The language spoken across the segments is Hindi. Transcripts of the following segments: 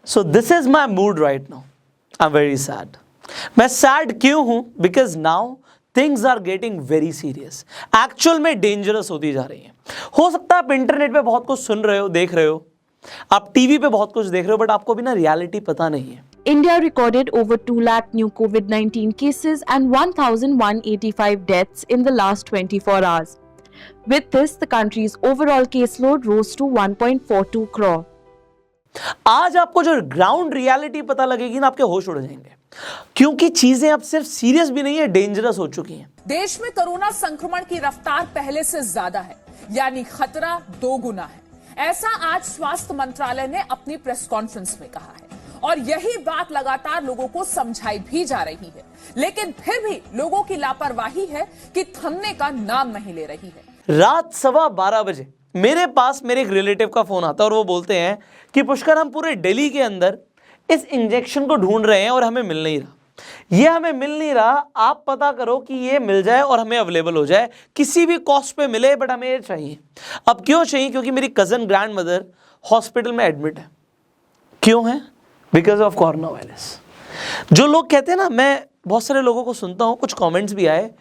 So this is my mood right now, I am very sad. मैं सैड क्यों हूं? Because now things are getting very serious, actual में डेंजरस होती जा रही है। हो सकता है आप इंटरनेट पे बहुत कुछ सुन रहे हो, देख रहे हो, आप टीवी पे बहुत कुछ देख रहे हो, बट आपको भी ना रियलिटी पता नहीं है। India recorded over 2 lakh new COVID-19 cases and 1,185 deaths in the last 24 hours. With this, the country's overall caseload rose to 1.42 crore. आज आपको जो ग्राउंड रियलिटी पता लगेगी ना, आपके होश उड़ जाएंगे, क्योंकि चीजें अब सिर्फ सीरियस भी नहीं है, डेंजरस हो चुकी हैं। देश में कोरोना संक्रमण की रफ्तार पहले से ज्यादा है, यानी खतरा 2 गुना है। ऐसा आज स्वास्थ्य मंत्रालय ने अपनी प्रेस कॉन्फ्रेंस में कहा है और यही बात लगातार लोगों को समझाई भी जा रही है, लेकिन फिर भी लोगों की लापरवाही है कि थमने का नाम नहीं ले रही है। रात 12:15 बजे मेरे पास मेरे एक रिलेटिव का फोन आता है और वो बोलते हैं कि पुष्कर, हम पूरे दिल्ली के अंदर इस इंजेक्शन को ढूंढ रहे हैं और हमें मिल नहीं रहा, ये हमें मिल नहीं रहा, आप पता करो कि ये मिल जाए और हमें अवेलेबल हो जाए, किसी भी कॉस्ट पे मिले, बट हमें ये चाहिए। अब क्यों चाहिए? क्योंकि मेरी कजन ग्रैंड मदर हॉस्पिटल में एडमिट है। क्यों है? Because of corona virus. जो लोग कहते हैं ना, मैं बहुत सारे लोगों को सुनता हूँ, कुछ कमेंट्स भी आए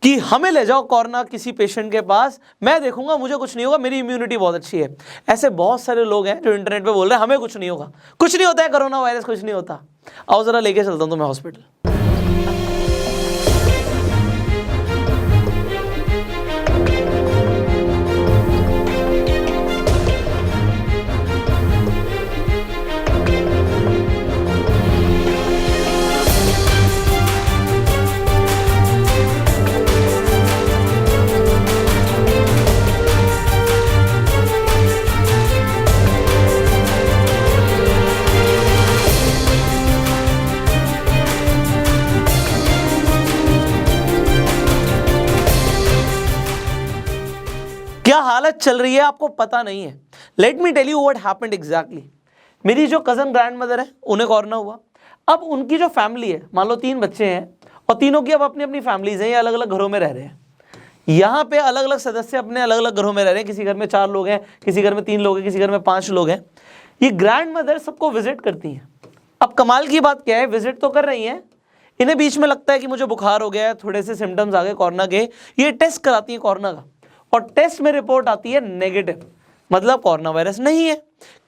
कि हमें ले जाओ कोरोना किसी पेशेंट के पास, मैं देखूंगा, मुझे कुछ नहीं होगा, मेरी इम्यूनिटी बहुत अच्छी है। ऐसे बहुत सारे लोग हैं जो इंटरनेट पे बोल रहे हैं हमें कुछ नहीं होगा, कुछ नहीं होता है, कोरोना वायरस कुछ नहीं होता। आओ जरा लेके चलता हूँ तुम्हें हॉस्पिटल। क्या हालत चल रही है आपको पता नहीं है। Let me tell you what happened exactly. मेरी जो कजन ग्रैंड मदर है, उन्हें कोरोना हुआ। अब उनकी जो फैमिली है, मान लो 3 बच्चे हैं और तीनों की अब अपनी अपनी फैमिलीज हैं, ये अलग अलग घरों में रह रहे हैं। यहाँ पे अलग अलग सदस्य अपने अलग अलग घरों में रह रहे हैं, किसी घर में 4 लोग हैं, किसी घर में 3 लोग हैं, किसी घर में 5 लोग हैं। ये ग्रैंड मदर सबको विजिट करती हैं। अब कमाल की बात क्या है, विजिट तो कर रही हैं, इन्हें बीच में लगता है कि मुझे बुखार हो गया है, थोड़े से सिम्टम्स आ गए कोरोना के, ये टेस्ट कराती हैं कोरोना का, और टेस्ट में रिपोर्ट आती है नेगेटिव, मतलब कोरोना वायरस नहीं है।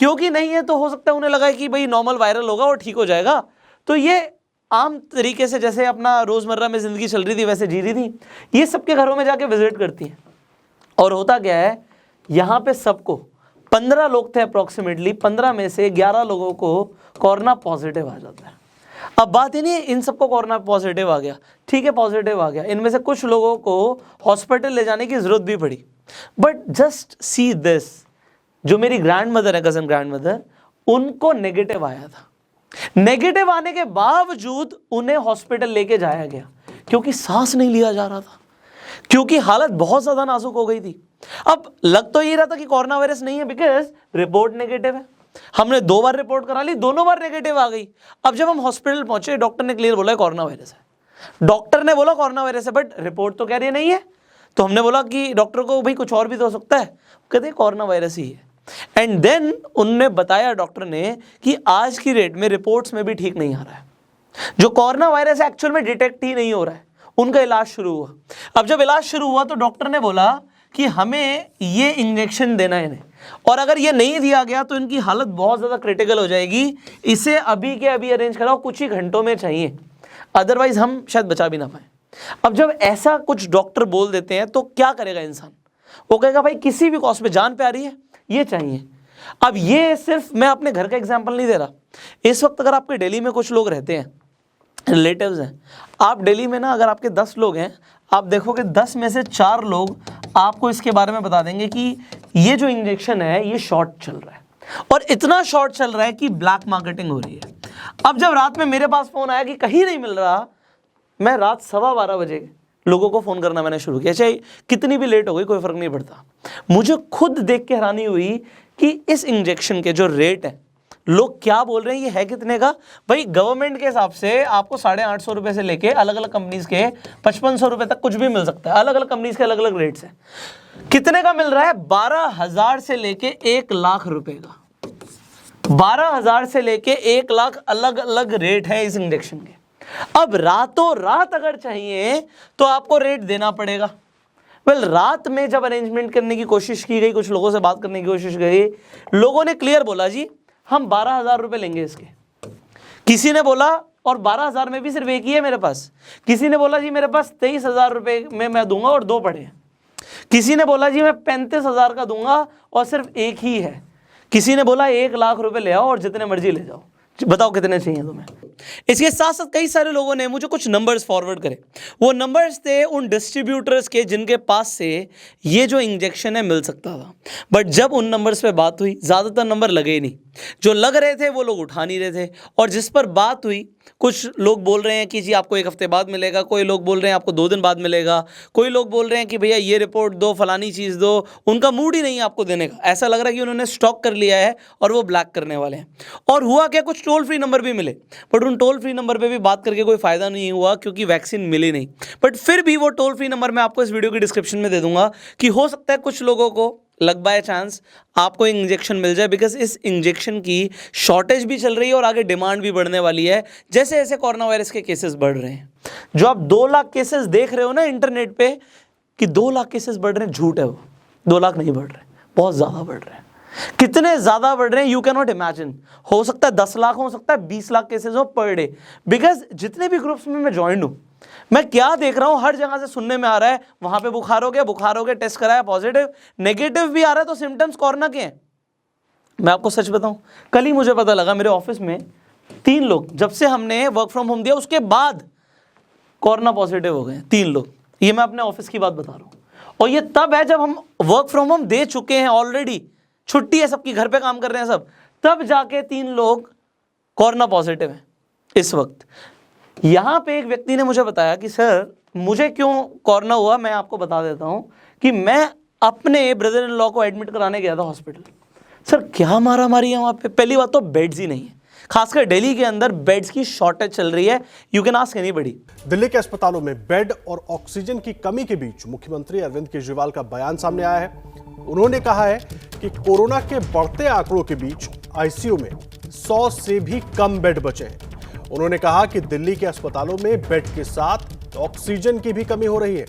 क्योंकि नहीं है तो हो सकता है उन्हें लगा कि भाई नॉर्मल वायरल होगा और ठीक हो जाएगा, तो ये आम तरीके से जैसे अपना रोजमर्रा में जिंदगी चल रही थी वैसे जी रही थी। ये सबके घरों में जाके विजिट करती हैं। और होता क्या है, यहाँ पे सबको 15 लोग थे अप्रोक्सीमेटली, 15 में से 11 लोगों को कोरोना पॉजिटिव आ जाता है। अब बात ही नहीं है इन सबको कोरोना पॉजिटिव आ गया, ठीक है पॉजिटिव आ गया, इनमें से कुछ लोगों को हॉस्पिटल ले जाने की जरूरत भी पड़ी। बट जस्ट सी दिस, जो मेरी ग्रैंड मदर है, कजन ग्रैंड मदर, उनको नेगेटिव आया था। नेगेटिव आने के बावजूद उन्हें हॉस्पिटल लेके जाया गया, क्योंकि सांस नहीं लिया जा रहा था, क्योंकि हालत बहुत ज्यादा नाजुक हो गई थी। अब लग तो ये रहा था कि कोरोना वायरस नहीं है, बिकॉज रिपोर्ट नेगेटिव है। हमने 2 बार रिपोर्ट करा ली, दोनों बार नेगेटिव आ गई। अब जब हम हॉस्पिटल पहुंचे, डॉक्टर ने क्लियर बोला कोरोना वायरस है। डॉक्टर ने बोला कोरोना वायरस है, बट रिपोर्ट तो कह रही है नहीं है। तो हमने बोला कि डॉक्टर को भाई कुछ और भी तो हो सकता है, कहते कोरोना वायरस ही है। एंड देन उनने बताया डॉक्टर ने कि आज की डेट में रिपोर्ट्स में भी ठीक नहीं आ रहा है, जो कोरोना वायरस एक्चुअल में डिटेक्ट ही नहीं हो रहा है। उनका इलाज शुरू हुआ। अब जब इलाज शुरू हुआ तो डॉक्टर ने बोला कि हमें ये इंजेक्शन देना है इन्हें, और अगर ये नहीं दिया गया तो इनकी हालत बहुत ज़्यादा क्रिटिकल हो जाएगी, इसे अभी के अभी अरेंज कराओ, कुछ ही घंटों में चाहिए, अदरवाइज हम शायद बचा भी ना पाए। अब जब ऐसा कुछ डॉक्टर बोल देते हैं तो क्या करेगा इंसान? वो कहेगा भाई किसी भी कॉस्ट पे जान पे आ रही है, ये चाहिए। अब ये सिर्फ मैं अपने घर का एग्जाम्पल नहीं दे रहा। इस वक्त अगर आपके दिल्ली में कुछ लोग रहते हैं, रिलेटिव्स हैं, आप दिल्ली में ना अगर आपके 10 लोग हैं, आप देखोगे 10 में से 4 लोग आपको इसके बारे में बता देंगे कि ये जो इंजेक्शन है ये शॉर्ट चल रहा है, और इतना शॉर्ट चल रहा है कि ब्लैक मार्केटिंग हो रही है। अब जब रात में मेरे पास फोन आया कि कहीं नहीं मिल रहा, मैं रात 12:15 बजे लोगों को फ़ोन करना मैंने शुरू किया, चाहे कितनी भी लेट हो गई कोई फ़र्क नहीं पड़ता। मुझे खुद देख के हैरानी हुई कि इस इंजेक्शन के जो रेट है, लोग क्या बोल रहे हैं, ये है कितने का? भाई गवर्नमेंट के हिसाब से आपको 850 रुपये से लेके अलग अलग कंपनीज के 5500 रुपये तक कुछ भी मिल सकता है। अलग अलग कंपनीज के अलग अलग रेट्स हैं। कितने का मिल रहा है? 12,000 से लेके 1 लाख रुपए का। 12,000 से लेके 1 लाख अलग अलग रेट है इस इंजेक्शन के। अब रातों रात अगर चाहिए तो आपको रेट देना पड़ेगा। रात में जब अरेंजमेंट करने की कोशिश की गई, कुछ लोगों से बात करने की कोशिश गई, लोगों ने क्लियर बोला जी हम 12,000 रुपये लेंगे इसके। किसी ने बोला, और 12,000 में भी सिर्फ एक ही है मेरे पास, किसी ने बोला जी मेरे पास 23,000 रुपये में मैं दूंगा और 2 पड़े हैं। किसी ने बोला जी मैं 35,000 का दूंगा और सिर्फ एक ही है। किसी ने बोला 1 लाख रुपए ले आओ और जितने मर्जी ले जाओ, बताओ कितने चाहिए तुम्हें। इसके साथ साथ कई सारे लोगों ने मुझे कुछ नंबर्स फॉरवर्ड करे। वो नंबर्स थे उन डिस्ट्रीब्यूटर्स के जिनके पास से ये जो इंजेक्शन है मिल सकता था, बट जब उन नंबर्स पे बात हुई ज़्यादातर नंबर लगे ही नहीं। जो लग रहे थे वो लोग उठा नहीं रहे थे, और जिस पर बात हुई कुछ लोग बोल रहे हैं कि जी आपको 1 हफ्ते बाद मिलेगा, कोई लोग बोल रहे हैं आपको 2 दिन बाद मिलेगा, कोई लोग बोल रहे हैं कि भैया ये रिपोर्ट दो, फलानी चीज़ दो। उनका मूड ही नहीं है आपको देने का। ऐसा लग रहा है कि उन्होंने स्टॉक कर लिया है और वो ब्लैक करने वाले हैं। और हुआ क्या, कुछ टोल फ्री नंबर भी मिले, बट उन टोल फ्री नंबर पे भी बात करके कोई फ़ायदा नहीं हुआ क्योंकि वैक्सीन मिली नहीं। बट फिर भी वो टोल फ्री नंबर मैं आपको इस वीडियो की डिस्क्रिप्शन में दे दूंगा कि हो सकता है कुछ लोगों को लग बाय चांस आपको इंजेक्शन मिल जाए, बिकॉज इस इंजेक्शन की शॉर्टेज भी चल रही है और आगे डिमांड भी बढ़ने वाली है जैसे जैसे कोरोना वायरस के केसेस बढ़ रहे हैं। जो आप 2 लाख केसेस देख रहे हो ना इंटरनेट पे कि 2 लाख केसेस बढ़ रहे हैं, झूठ है। वो 2 लाख नहीं बढ़ रहे, बहुत ज़्यादा बढ़ रहे हैं। कितने ज़्यादा बढ़ रहे हैं यू कैन नॉट इमेजिन। हो सकता है 10 लाख, हो सकता है 20 लाख केसेस हो पर डे। बिकॉज जितने भी ग्रुप्स में मैं ज्वाइन हूँ, मैं क्या देख रहा हूं, हर जगह से सुनने में आ रहा है वहां पे बुखार हो गया, टेस्ट कराया पॉजिटिव, नेगेटिव भी आ रहा है, तो सिम्टम्स कोरोना के हैं। मैं आपको सच बताऊं, कल ही मुझे पता लगा मेरे ऑफिस में 3 लोग, जब से हमने वर्क फ्रॉम होम दिया उसके बाद कोरोना पॉजिटिव हो गए 3 लोग। ये मैं अपने ऑफिस की बात बता रहा हूं, और ये तब है जब हम वर्क फ्रॉम होम दे चुके हैं ऑलरेडी, छुट्टी है सबकी, घर पे काम कर रहे हैं सब, तब जाके 3 लोग कोरोना पॉजिटिव हैं इस वक्त। यहाँ पे एक व्यक्ति ने मुझे बताया कि सर मुझे क्यों कोरोना हुआ, मैं आपको बता देता हूँ कि मैं अपने ब्रदर इन लॉ को एडमिट कराने गया था हॉस्पिटल। सर क्या मारा मारी है वहाँ पे। पहली बात तो बेड्स ही नहीं है, खासकर दिल्ली के अंदर बेड्स की शॉर्टेज चल रही है। You can ask anybody. Delhi के अस्पतालों में बेड और ऑक्सीजन की कमी के बीच मुख्यमंत्री अरविंद केजरीवाल का बयान सामने आया है। उन्होंने कहा है कि कोरोना के बढ़ते आंकड़ों के बीच आईसीयू में 100 से भी कम बेड बचे हैं। उन्होंने कहा कि दिल्ली के अस्पतालों में बेड के साथ ऑक्सीजन की भी कमी हो रही है।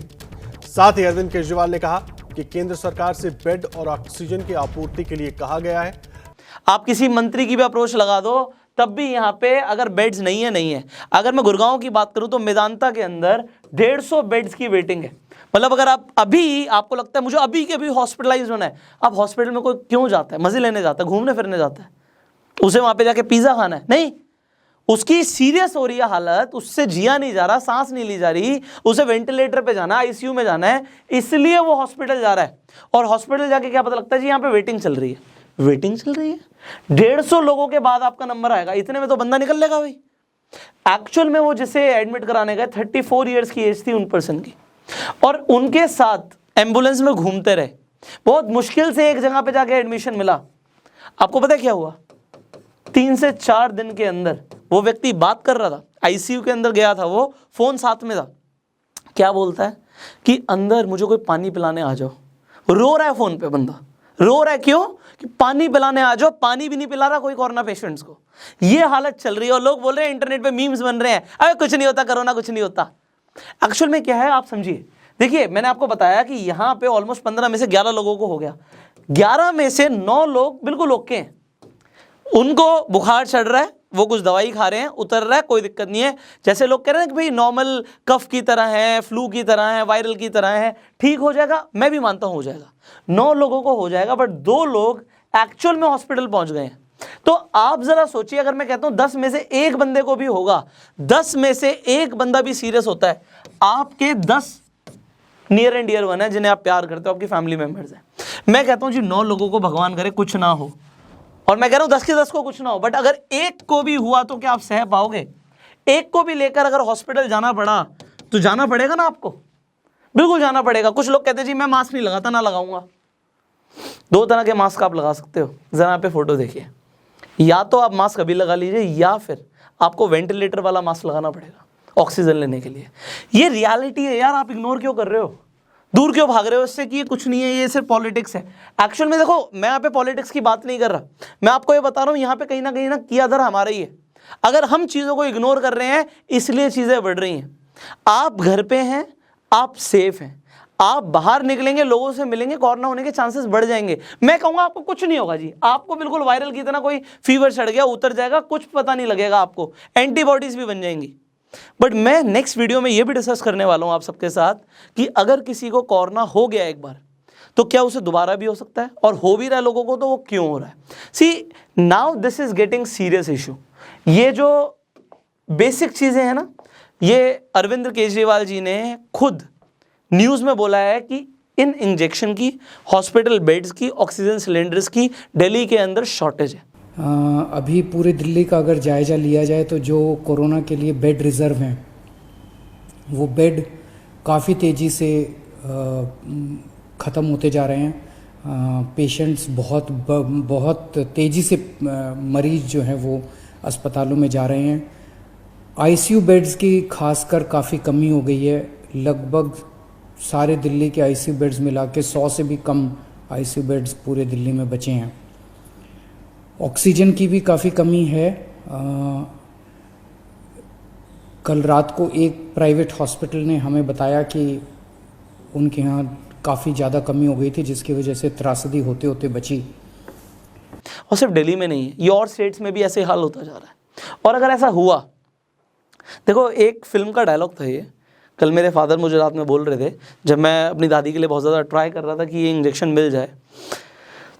साथ ही अरविंद केजरीवाल ने कहा कि केंद्र सरकार से बेड और ऑक्सीजन की आपूर्ति के लिए कहा गया है। आप किसी मंत्री की भी अप्रोच लगा दो, तब भी यहाँ पे अगर बेड्स नहीं है। अगर मैं गुड़गांव की बात करूं तो मेदांता के अंदर 150 बेड्स की वेटिंग है। मतलब अगर आप अभी, आपको लगता है मुझे अभी के अभी हॉस्पिटलाइज होना है, आप हॉस्पिटल में कोई क्यों जाता है, मजे लेने जाता है, घूमने फिरने जाता है, उसे वहां पे जाके पिज्जा खाना है? नहीं, उसकी सीरियस हो रही है हालत, उससे जिया नहीं जा रहा, सांस नहीं ली जा रही, उसे वेंटिलेटर पे जाना है, आईसीयू में जाना है, इसलिए वो हॉस्पिटल जा रहा है। और हॉस्पिटल जाके क्या पता लगता है जी यहाँ पे वेटिंग चल रही है। वेटिंग चल रही है, 150 लोगों के बाद आपका नंबर आएगा, इतने में तो बंदा निकल लेगा भाई। एक्चुअल में वो जिसे एडमिट कराने गए 34 ईयर्स की एज थी उन पर्सन की, और उनके साथ एम्बुलेंस में घूमते रहे। बहुत मुश्किल से एक जगह पे जाके एडमिशन मिला। आपको पता है क्या हुआ? 3 से 4 दिन के अंदर वो व्यक्ति बात कर रहा था, आईसीयू के अंदर गया था, वो फोन साथ में था। क्या बोलता है कि अंदर मुझे कोई पानी पिलाने आ जाओ। रो रहा है फोन पे बंदा, रो रहा है। क्यों? कि पानी पिलाने आ जाओ। पानी भी नहीं पिला रहा कोई कोरोना पेशेंट्स को। ये हालत चल रही है और लोग बोल रहे हैं, इंटरनेट पे मीम्स बन रहे हैं, अरे कुछ नहीं होता कोरोना, कुछ नहीं होता। एक्चुअल में क्या है आप समझिए। देखिए मैंने आपको बताया कि यहाँ पे ऑलमोस्ट 15 में से 11 लोगों को हो गया। 11 में से 9 लोग बिल्कुल ओके हैं, उनको बुखार चढ़ रहा है, वो कुछ दवाई खा रहे हैं, उतर रहा है, कोई दिक्कत नहीं है। जैसे लोग कह रहे हैं कि भाई नॉर्मल कफ की तरह है, फ्लू की तरह है, वायरल की तरह है, ठीक हो जाएगा। मैं भी मानता हूं हो जाएगा, 9 लोगों को हो जाएगा, बट 2 लोग एक्चुअल में हॉस्पिटल पहुंच गए हैं। तो आप जरा सोचिए, अगर मैं कहता हूं 10 में से 1 बंदे को भी होगा, 10 में से 1 बंदा भी सीरियस होता है, आपके 10 नियर एंड डियर वन है जिन्हें आप प्यार करते हो, आपकी फैमिली मेंबर्स हैं। मैं कहता हूं जी 9 लोगों को भगवान करे कुछ ना हो, और मैं कह रहा हूं 10 के 10 को कुछ ना हो, बट अगर 1 को भी हुआ तो क्या आप सह पाओगे? 1 को भी लेकर अगर हॉस्पिटल जाना पड़ा तो जाना पड़ेगा ना आपको, बिल्कुल जाना पड़ेगा। कुछ लोग कहते हैं जी मैं मास्क नहीं लगाता, ना लगाऊंगा। 2 तरह के मास्क आप लगा सकते हो, जरा यहाँ पे फोटो देखिए। या तो आप मास्क अभी लगा लीजिए, या फिर आपको वेंटिलेटर वाला मास्क लगाना पड़ेगा ऑक्सीजन लेने के लिए। ये रियलिटी है यार, आप इग्नोर क्यों कर रहे हो? दूर क्यों भाग रहे हो इससे कि ये कुछ नहीं है, ये सिर्फ पॉलिटिक्स है। एक्चुअल में देखो, मैं यहाँ पे पॉलिटिक्स की बात नहीं कर रहा, मैं आपको ये बता रहा हूँ यहाँ पे कहीं ना किया दर हमारा ही है। अगर हम चीज़ों को इग्नोर कर रहे हैं इसलिए चीज़ें बढ़ रही हैं। आप घर पे हैं, आप सेफ हैं, आप बाहर निकलेंगे, लोगों से मिलेंगे, कोरोना होने के चांसेस बढ़ जाएंगे। मैं कहूँगा आपको कुछ नहीं होगा जी, आपको बिल्कुल वायरल की तरह कोई फीवर चढ़ गया उतर जाएगा, कुछ पता नहीं लगेगा, आपको एंटीबॉडीज भी बन जाएंगी। बट मैं नेक्स्ट वीडियो में ये भी डिस्कस करने वाला हूँ आप सबके साथ कि अगर किसी को कोरोना हो गया एक बार तो क्या उसे दोबारा भी हो सकता है, और हो भी रहा है लोगों को तो वो क्यों हो रहा है। See now this is getting serious issue. ये जो बेसिक चीज़ें हैं ना, ये अरविंद केजरीवाल जी ने खुद न्यूज़ में बोला है कि इन इंजेक्शन की, हॉस्पिटल बेड्स की, ऑक्सीजन सिलेंडर्स की दिल्ली के अंदर शॉर्टेज है। अभी पूरे दिल्ली का अगर जायज़ा लिया जाए तो जो कोरोना के लिए बेड रिज़र्व हैं वो बेड काफ़ी तेज़ी से ख़त्म होते जा रहे हैं। पेशेंट्स बहुत तेज़ी से मरीज़ जो हैं वो अस्पतालों में जा रहे हैं। आईसीयू बेड्स की खासकर काफ़ी कमी हो गई है। लगभग सारे दिल्ली के आईसीयू बेड्स मिला के 100 से भी कम आईसीयू बेड्स पूरे दिल्ली में बचे हैं। ऑक्सीजन की भी काफ़ी कमी है। कल रात को एक प्राइवेट हॉस्पिटल ने हमें बताया कि उनके यहाँ काफ़ी ज़्यादा कमी हो गई थी, जिसकी वजह से त्रासदी होते होते बची। और सिर्फ दिल्ली में नहीं है, ये और स्टेट्स में भी ऐसे हाल होता जा रहा है। और अगर ऐसा हुआ, देखो एक फिल्म का डायलॉग था ये, कल मेरे फादर मुझे रात में बोल रहे थे, जब मैं अपनी दादी के लिए बहुत ज़्यादा ट्राई कर रहा था कि ये इंजेक्शन मिल जाए,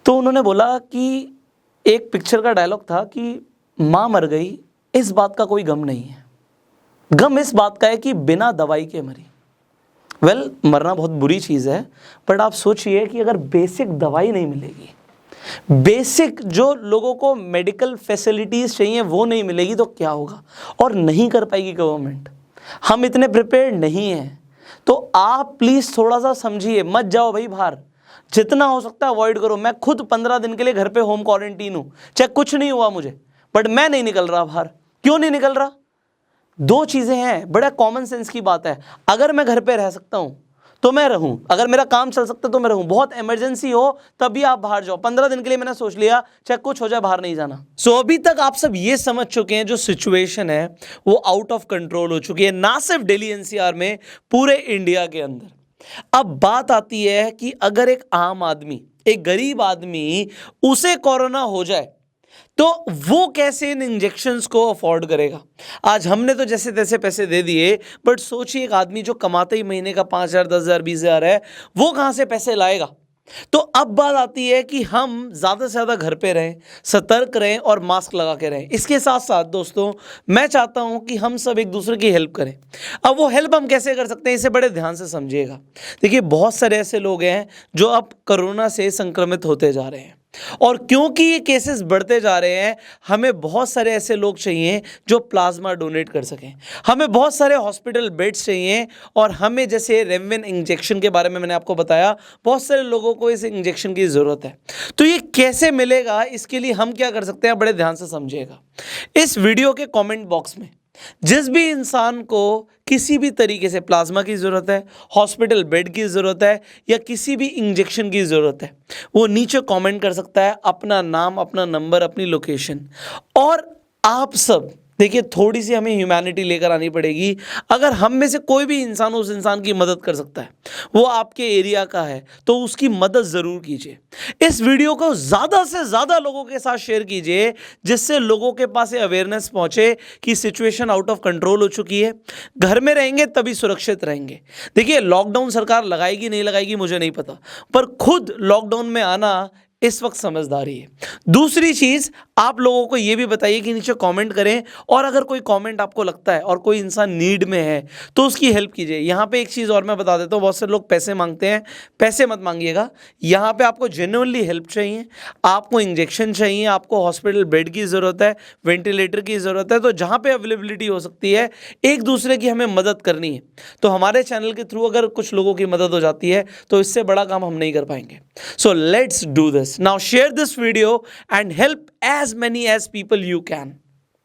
तो उन्होंने बोला कि एक पिक्चर का डायलॉग था कि माँ मर गई, इस बात का कोई गम नहीं है, गम इस बात का है कि बिना दवाई के मरी। वेल, मरना बहुत बुरी चीज़ है, बट आप सोचिए कि अगर बेसिक दवाई नहीं मिलेगी, बेसिक जो लोगों को मेडिकल फैसिलिटीज़ चाहिए वो नहीं मिलेगी तो क्या होगा। और नहीं कर पाएगी गवर्नमेंट, हम इतने प्रिपेयर्ड नहीं हैं। तो आप प्लीज़ थोड़ा सा समझिए, मत जाओ भाई बाहर, जितना हो सकता है अवॉइड करो। मैं खुद 15 दिन के लिए घर पे होम क्वारंटीन हूँ, चाहे कुछ नहीं हुआ मुझे, बट मैं नहीं निकल रहा बाहर। क्यों नहीं निकल रहा? दो चीज़ें हैं, बड़ा कॉमन सेंस की बात है। अगर मैं घर पे रह सकता हूँ तो मैं रहूँ, अगर मेरा काम चल सकता है तो मैं रहूँ, बहुत इमरजेंसी हो तभी आप बाहर जाओ। 15 दिन के लिए मैंने सोच लिया चाहे कुछ हो जाए बाहर नहीं जाना। सो अभी तक आप सब ये समझ चुके हैं जो सिचुएशन है वो आउट ऑफ कंट्रोल हो चुकी है, ना सिर्फ दिल्ली एनसीआर में, पूरे इंडिया के अंदर। अब बात आती है कि अगर एक आम आदमी, एक गरीब आदमी, उसे कोरोना हो जाए तो वो कैसे इन इंजेक्शंस को अफोर्ड करेगा। आज हमने तो जैसे तैसे पैसे दे दिए, बट सोचिए एक आदमी जो कमाता ही महीने का 5,000, 10,000, 20,000 है, वो कहाँ से पैसे लाएगा। तो अब बात आती है कि हम ज़्यादा से ज़्यादा घर पे रहें, सतर्क रहें और मास्क लगा के रहें। इसके साथ साथ दोस्तों मैं चाहता हूं कि हम सब एक दूसरे की हेल्प करें। अब वो हेल्प हम कैसे कर सकते हैं, इसे बड़े ध्यान से समझिएगा। देखिए बहुत सारे ऐसे लोग हैं जो अब कोरोना से संक्रमित होते जा रहे हैं, और क्योंकि ये केसेस बढ़ते जा रहे हैं, हमें बहुत सारे ऐसे लोग चाहिए जो प्लाज्मा डोनेट कर सकें। हमें बहुत सारे हॉस्पिटल बेड्स चाहिए, और हमें जैसे रेमविन इंजेक्शन के बारे में मैंने आपको बताया, बहुत सारे लोगों को इस इंजेक्शन की ज़रूरत है। तो ये कैसे मिलेगा, इसके लिए हम क्या कर सकते हैं, बड़े ध्यान से समझिएगा। इस वीडियो के कमेंट बॉक्स में जिस भी इंसान को किसी भी तरीके से प्लाज्मा की ज़रूरत है, हॉस्पिटल बेड की ज़रूरत है, या किसी भी इंजेक्शन की ज़रूरत है, वो नीचे कमेंट कर सकता है अपना नाम, अपना नंबर, अपनी लोकेशन। और आप सब देखिए, थोड़ी सी हमें ह्यूमैनिटी लेकर आनी पड़ेगी। अगर हम में से कोई भी इंसान उस इंसान की मदद कर सकता है, वो आपके एरिया का है, तो उसकी मदद ज़रूर कीजिए। इस वीडियो को ज़्यादा से ज़्यादा लोगों के साथ शेयर कीजिए, जिससे लोगों के पास ये अवेयरनेस पहुँचे कि सिचुएशन आउट ऑफ कंट्रोल हो चुकी है। घर में रहेंगे तभी सुरक्षित रहेंगे। देखिए लॉकडाउन सरकार लगाएगी नहीं लगाएगी मुझे नहीं पता, पर खुद लॉकडाउन में आना इस वक्त समझदारी है। दूसरी चीज़, आप लोगों को ये भी बताइए कि नीचे कमेंट करें, और अगर कोई कमेंट आपको लगता है और कोई इंसान नीड में है तो उसकी हेल्प कीजिए। यहाँ पे एक चीज़ और मैं बता देता हूँ, बहुत से लोग पैसे मांगते हैं, पैसे मत मांगिएगा। यहाँ पे आपको जेन्युइनली हेल्प चाहिए, आपको इंजेक्शन चाहिए, आपको हॉस्पिटल बेड की ज़रूरत है, वेंटिलेटर की ज़रूरत है, तो जहाँ पर अवेलेबिलिटी हो सकती है, एक दूसरे की हमें मदद करनी है। तो हमारे चैनल के थ्रू अगर कुछ लोगों की मदद हो जाती है तो इससे बड़ा काम हम नहीं कर पाएंगे। So let's do this. Now share this video and help as many as people you can.